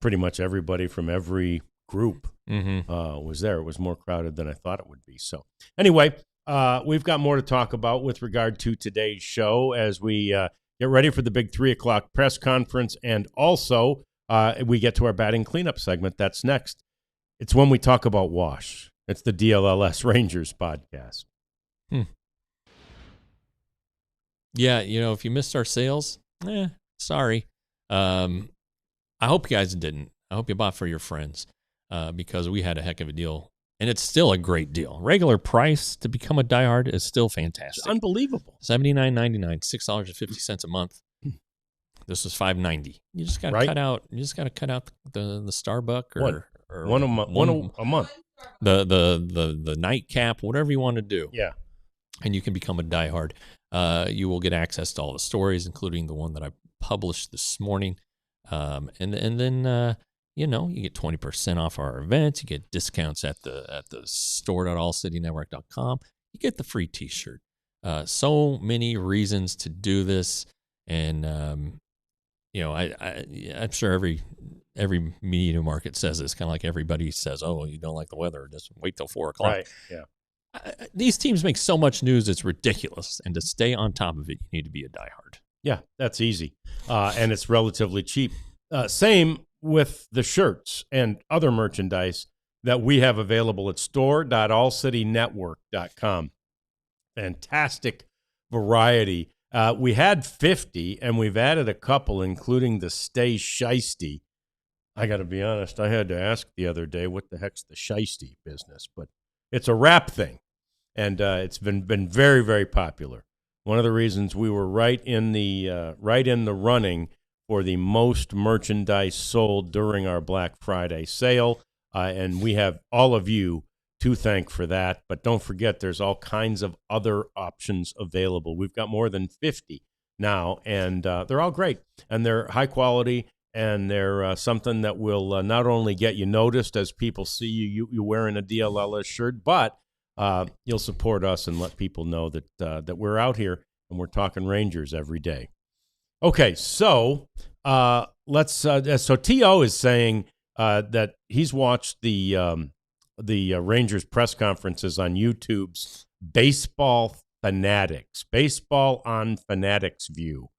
pretty much everybody from every group was there. It was more crowded than I thought it would be. So anyway, we've got more to talk about with regard to today's show as we get ready for the big 3 o'clock press conference, and also we get to our batting cleanup segment. That's next. It's when we talk about Wash. It's the DLLS Rangers podcast. Yeah, if you missed our sales, sorry. I hope you guys didn't. I hope you bought for your friends because we had a heck of a deal. And it's still a great deal. Regular price to become a diehard is still fantastic. It's unbelievable. $79.99, $6.50 a month. This was $5.90. You just got to cut out. You just got to cut out the Starbucks or one a month. The nightcap, whatever you want to do. Yeah. And you can become a diehard. You will get access to all the stories, including the one that I published this morning. And then you get 20% off our events. You get discounts at the store.allcitynetwork.com. You get the free T-shirt. So many reasons to do this, and I'm sure every media market says this. Kind of like everybody says, "Oh, you don't like the weather? Just wait till 4 o'clock." Right. Yeah. These teams make so much news; it's ridiculous. And to stay on top of it, you need to be a diehard. Yeah, that's easy, and it's relatively cheap. Same with the shirts and other merchandise that we have available at store.allcitynetwork.com. Fantastic variety. We had 50, and we've added a couple, including the Stay Shiesty. I got to be honest, I had to ask the other day, what the heck's the Shiesty business? But it's a wrap thing, and it's been very, very popular. One of the reasons we were right in the running for the most merchandise sold during our Black Friday sale, and we have all of you to thank for that. But don't forget, there's all kinds of other options available. We've got more than 50 now, and they're all great, and they're high quality, and they're something that will not only get you noticed as people see you wearing a DLLS shirt, but you'll support us and let people know that we're out here and we're talking Rangers every day. Okay, so let's. So T.O. is saying that he's watched the Rangers press conferences on YouTube's Baseball Fanatics, Baseball on Fanatics View,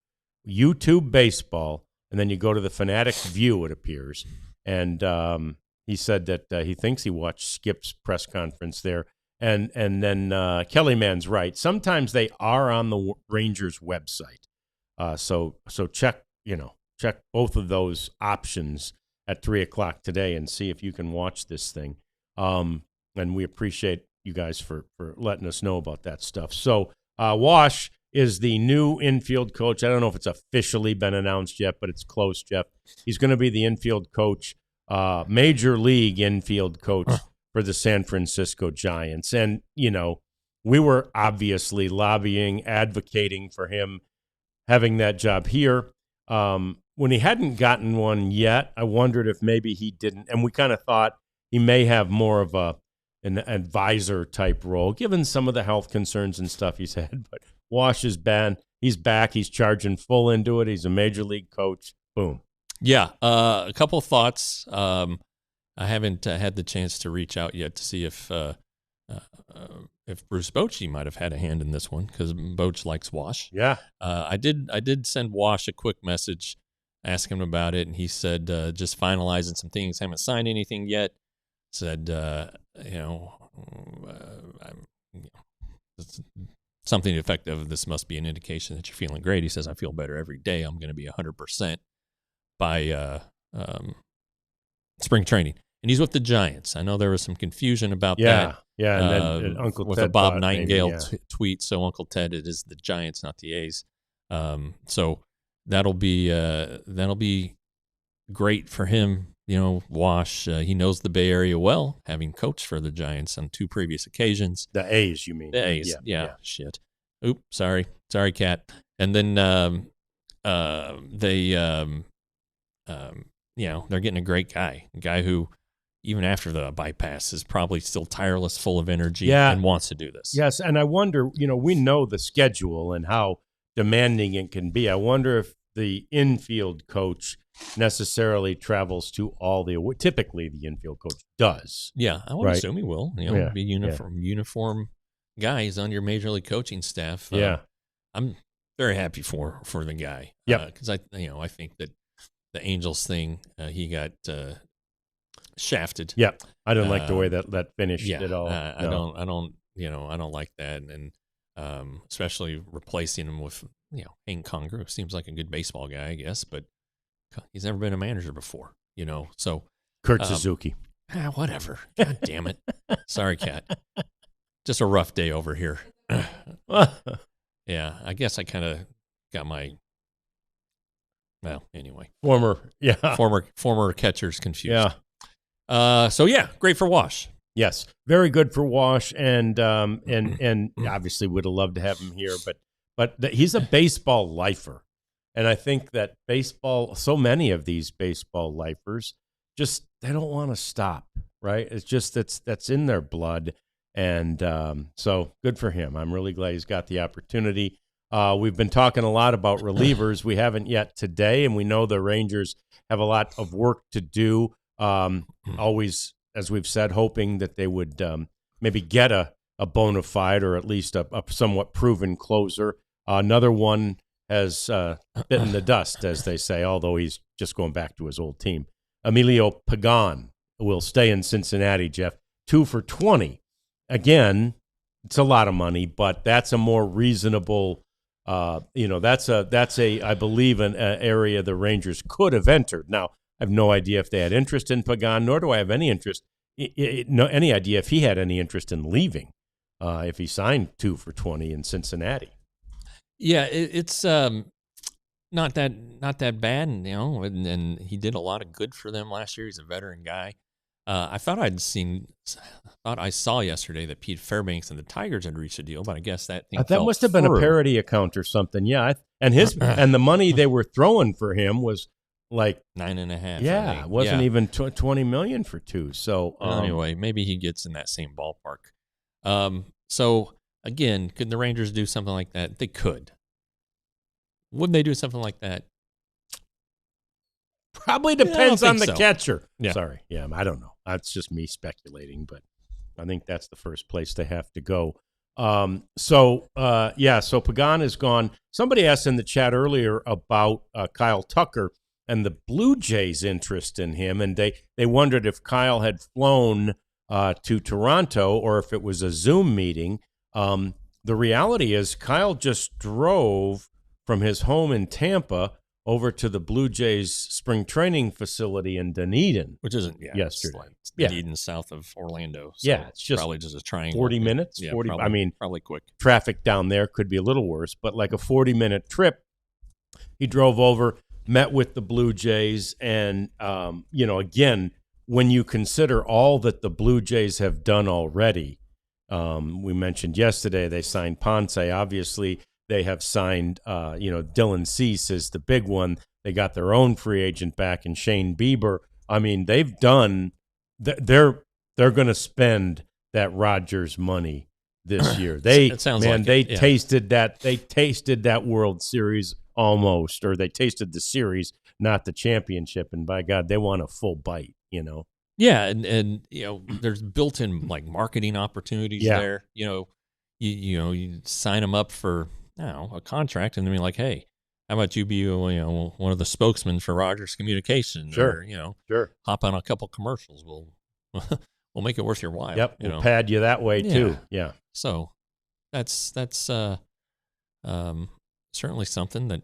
YouTube Baseball, and then you go to the Fanatics View. It appears, and he said that he thinks he watched Skip's press conference there, and then Kellyman's right. Sometimes they are on the Rangers website. So check both of those options at 3 o'clock today and see if you can watch this thing. And we appreciate you guys for letting us know about that stuff. So Wash is the new infield coach. I don't know if it's officially been announced yet, but it's close, Jeff. He's going to be the infield coach, major league infield coach for the San Francisco Giants. And, we were obviously lobbying, advocating for him having that job here. When he hadn't gotten one yet, I wondered if maybe he didn't. And we kind of thought he may have more of an advisor type role, given some of the health concerns and stuff he's had. But Wash is banned. He's back. He's charging full into it. He's a major league coach. Boom. Yeah. A couple of thoughts. I haven't had the chance to reach out yet to see if Bruce Bochy might have had a hand in this one, because Boch likes Wash. Yeah. I did send Wash a quick message, ask him about it, and he said just finalizing some things, haven't signed anything yet. Said something to the effect of, this must be an indication that you're feeling great. He says, I feel better every day. I'm going to be 100% by spring training. And he's with the Giants. I know there was some confusion about that. Yeah, and then Uncle with Ted a Bob Nightingale maybe, tweet. So Uncle Ted, it is the Giants, not the A's. So that'll be great for him. Wash, he knows the Bay Area well, having coached for the Giants on 2 previous occasions. The A's, you mean? The A's, yeah. Shit. Oop, sorry, Cat. And then they're getting a great guy who even after the bypass, is probably still tireless, full of energy, Yeah. and wants to do this. Yes, and I wonder, we know the schedule and how demanding it can be. I wonder if the infield coach necessarily travels to all the – typically the infield coach does. Yeah, I would Right. assume he will. Yeah, Be uniform guys on your major league coaching staff. Yeah. I'm very happy for the guy. Yep. Because I think that the Angels thing, he got shafted. Yeah, I didn't like the way that finished Yeah, at all. I don't like that, and especially replacing him with Hank Conger, seems like a good baseball guy, I guess, but he's never been a manager before, So Kurt Suzuki. Whatever. God damn it. Sorry, Cat. Just a rough day over here. Yeah, I guess I kind of got my. Well, anyway, former catchers confused. Yeah. So yeah, great for Wash. Yes, very good for Wash, and obviously would have loved to have him here, but he's a baseball lifer, and I think that so many of these baseball lifers, just they don't want to stop, right? It's just that's in their blood, and so good for him. I'm really glad he's got the opportunity. We've been talking a lot about relievers. We haven't yet today, and we know the Rangers have a lot of work to do. Always, as we've said, hoping that they would maybe get a bona fide or at least a somewhat proven closer. Another one has bitten the dust, as they say, although he's just going back to his old team. Emilio Pagan will stay in Cincinnati, Jeff. 2 for $20. Again, it's a lot of money, but that's a more reasonable that's I believe an area the Rangers could have entered. Now, I have no idea if they had interest in Pagan, nor do I have any idea if he had any interest in leaving. If he signed 2 for $20 in Cincinnati. Yeah, it's not that bad, and he did a lot of good for them last year. He's a veteran guy. I thought I saw yesterday that Pete Fairbanks and the Tigers had reached a deal, but I guess that thing that must have been a parody account or something. Yeah, and and the money they were throwing for him was like $9.5. Yeah, it wasn't even $20 million for 2. So anyway, maybe he gets in that same ballpark. So again, could the Rangers do something like that? They could. Would they do something like that? Probably depends on the catcher. Yeah. Sorry. Yeah, I don't know. That's just me speculating, but I think that's the first place they have to go. So Pagan is gone. Somebody asked in the chat earlier about Kyle Tucker and the Blue Jays' interest in him, and they wondered if Kyle had flown to Toronto or if it was a Zoom meeting. The reality is Kyle just drove from his home in Tampa over to the Blue Jays spring training facility in Dunedin. Which isn't, yesterday. It's Dunedin, south of Orlando. So it's just probably just a triangle. 40 minutes. Yeah, 40. Probably quick. Traffic down there could be a little worse, but like a 40-minute trip. He drove over, met with the Blue Jays, and again, when you consider all that the Blue Jays have done already, we mentioned yesterday they signed Ponce. Obviously, they have signed, Dylan Cease is the big one. They got their own free agent back in Shane Bieber. I mean, they've done. They're going to spend that Rodgers money this year. Tasted that. They tasted that World Series almost, or they tasted the series, not the championship. And by God, they want a full bite. Yeah, and there's built-in like marketing opportunities there. You sign them up for a contract, and then be like, hey, how about you be one of the spokesmen for Rogers Communications? Sure, or, hop on a couple commercials. We'll make it worth your while. Yep, we'll pad you that way too. Yeah. So that's certainly something that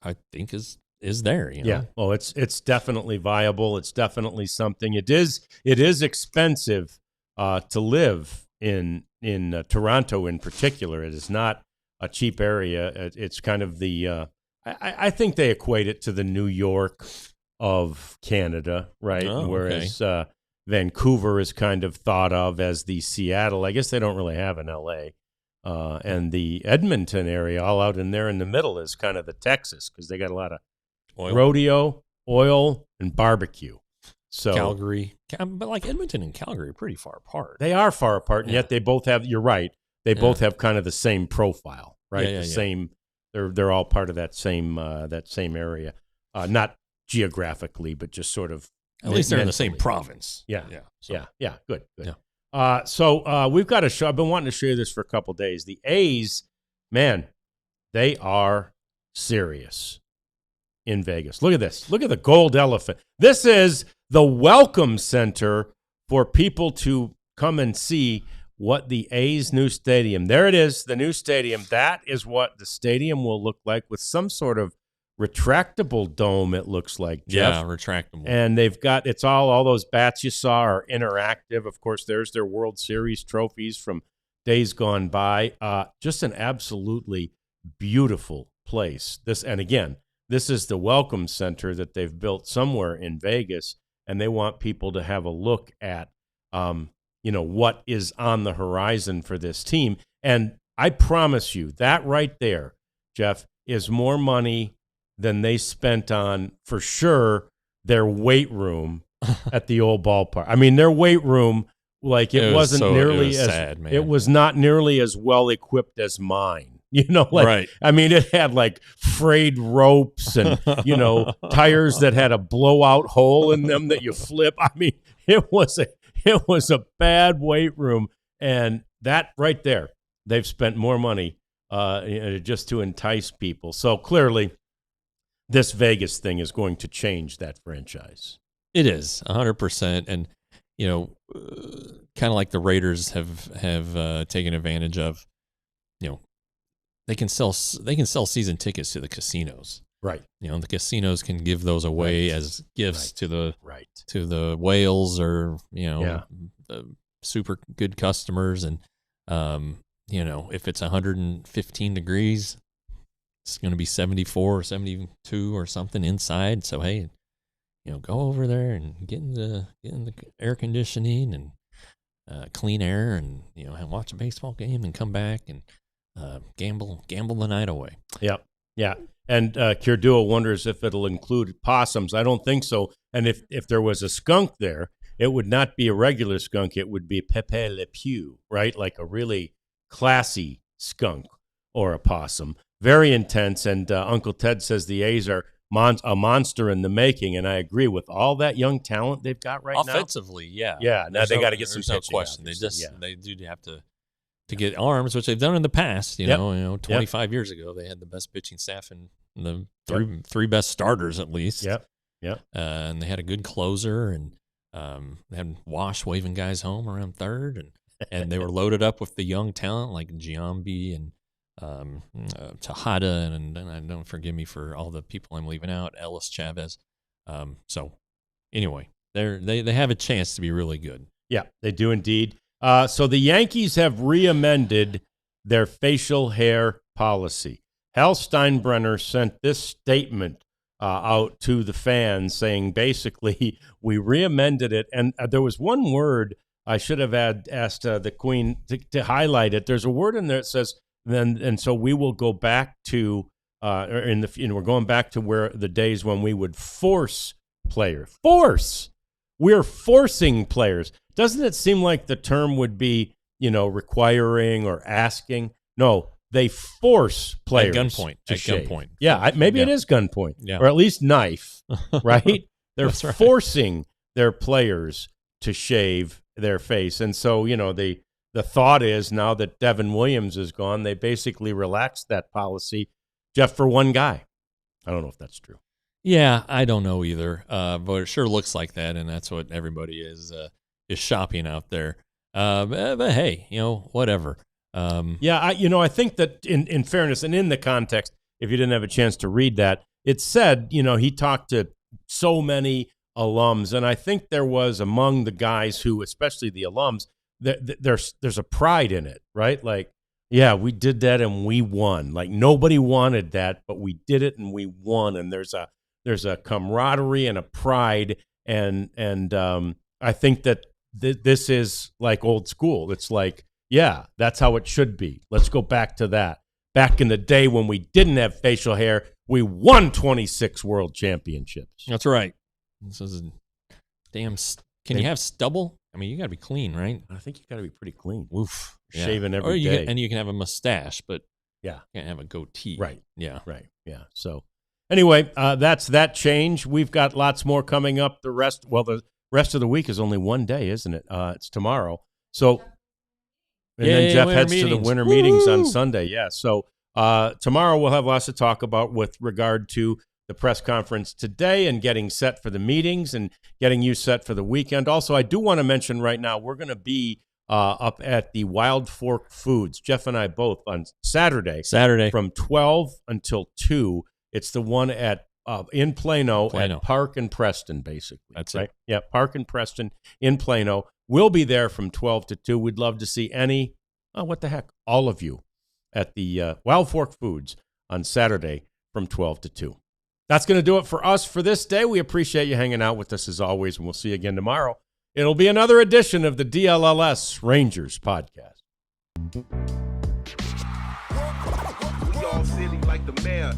I think is there. Yeah. Oh, it's definitely viable. It's definitely something. It is expensive to live in Toronto in particular. It is not a cheap area. It's kind of the I think they equate it to the New York of Canada, right? Oh, whereas Vancouver is kind of thought of as the Seattle. I guess they don't really have an L.A. And the Edmonton area, all out in there in the middle, is kind of the Texas because they got a lot of rodeo, oil, and barbecue. So Calgary, but like Edmonton and Calgary are pretty far apart. they are far apart, and yet they both have. You're right. They both have kind of the same profile, right? Yeah, the same. They're all part of that same area, not geographically, but just sort of. At least they're in the same province. Yeah, So. yeah. Good. Yeah. So we've got a show. I've been wanting to show you this for a couple of days. The A's, man, they are serious in Vegas. Look at this. Look at the gold elephant. This is the welcome center for people to come and see what the A's new stadium. There it is, the new stadium. That is what the stadium will look like with some sort of retractable dome, it looks like, Jeff. Yeah, retractable. And they've got, it's all those bats you saw are interactive. Of course, there's their World Series trophies from days gone by. Just an absolutely beautiful place. And again, this is the welcome center that they've built somewhere in Vegas, and they want people to have a look at, what is on the horizon for this team. And I promise you that right there, Jeff, is more money than they spent on, for sure, their weight room at the old ballpark. I mean, their weight room, like it was not nearly as well equipped as mine. Right. I mean, it had like frayed ropes and, tires that had a blowout hole in them that you flip. I mean, it was a bad weight room. And that right there, they've spent more money just to entice people. So clearly, this Vegas thing is going to change that franchise. It is 100%. And, kind of like the Raiders have taken advantage of, they can sell season tickets to the casinos. Right. The casinos can give those away as gifts to the whales or, the super good customers. And, if it's 115 degrees, it's going to be 74 or 72 or something inside. So, hey, go over there and get in the air conditioning and clean air and, watch a baseball game and come back and gamble the night away. Yeah. And Curdua wonders if it'll include possums. I don't think so. And if there was a skunk there, it would not be a regular skunk. It would be Pepe Le Pew, right? Like a really classy skunk or a possum. Very intense. And Uncle Ted says the A's are a monster in the making. And I agree with all that young talent they've got right now. Offensively, yeah. Yeah, now they got to get some pitching. There's no question. Obviously. They do have to get arms, which they've done in the past. 25 years ago, they had the best pitching staff and the three best starters at least. Yeah. And they had a good closer, and they had Wash waving guys home around third, and they were loaded up with the young talent like Giambi and Tejada, and don't forgive me for all the people I'm leaving out, Ellis Chavez. So anyway, they have a chance to be really good. Yeah, they do indeed. So the Yankees have re-amended their facial hair policy. Hal Steinbrenner sent this statement out to the fans saying, basically, we re-amended it. And there was one word I should have asked the Queen to highlight it. There's a word in there that says, and so we will go back to, we're going back to where the days when we would force players. We're forcing players. Doesn't it seem like the term would be, requiring or asking? No, they force players at gunpoint. Gunpoint. Yeah, maybe it is gunpoint, or at least knife, right? They're forcing their players to shave their face. And so, the thought is now that Devin Williams is gone, they basically relaxed that policy, Jeff, for one guy. I don't know if that's true. Yeah, I don't know either, but it sure looks like that, and that's what everybody is shopping out there. But hey, whatever. I think that in fairness and in the context, if you didn't have a chance to read that, it said, he talked to so many alums, and I think there was among the guys who, especially the alums, there's a pride in it, right? Like, yeah, we did that and we won. Like nobody wanted that, but we did it and we won. And there's a camaraderie and a pride, and I think that this is like old school. It's like, yeah, that's how it should be. Let's go back to that. Back in the day when we didn't have facial hair, we won 26 world championships. That's right. This is Damn. Can you have stubble? I mean, you got to be clean, right? I think you got to be pretty clean. Oof. Yeah. Shaving every day. And you can have a mustache, but yeah, you can't have a goatee. Right. Yeah. Right. Yeah. So anyway, that's that change. We've got lots more coming up. The rest of the week is only one day, isn't it? It's tomorrow. So, and then Jeff heads to the winter meetings on Sunday. Yeah. So tomorrow we'll have lots to talk about with regard to the press conference today and getting set for the meetings and getting you set for the weekend. Also, I do want to mention right now, we're going to be up at the Wild Fork Foods, Jeff and I both, on Saturday from 12 until 2. It's the one at in Plano at Park and Preston, basically. That's right? it. Yeah, Park and Preston in Plano. We'll be there from 12 to 2. We'd love to see all of you at the Wild Fork Foods on Saturday from 12 to 2. That's going to do it for us for this day. We appreciate you hanging out with us as always, and we'll see you again tomorrow. It'll be another edition of the DLLS Rangers podcast. We all silly like the mayor.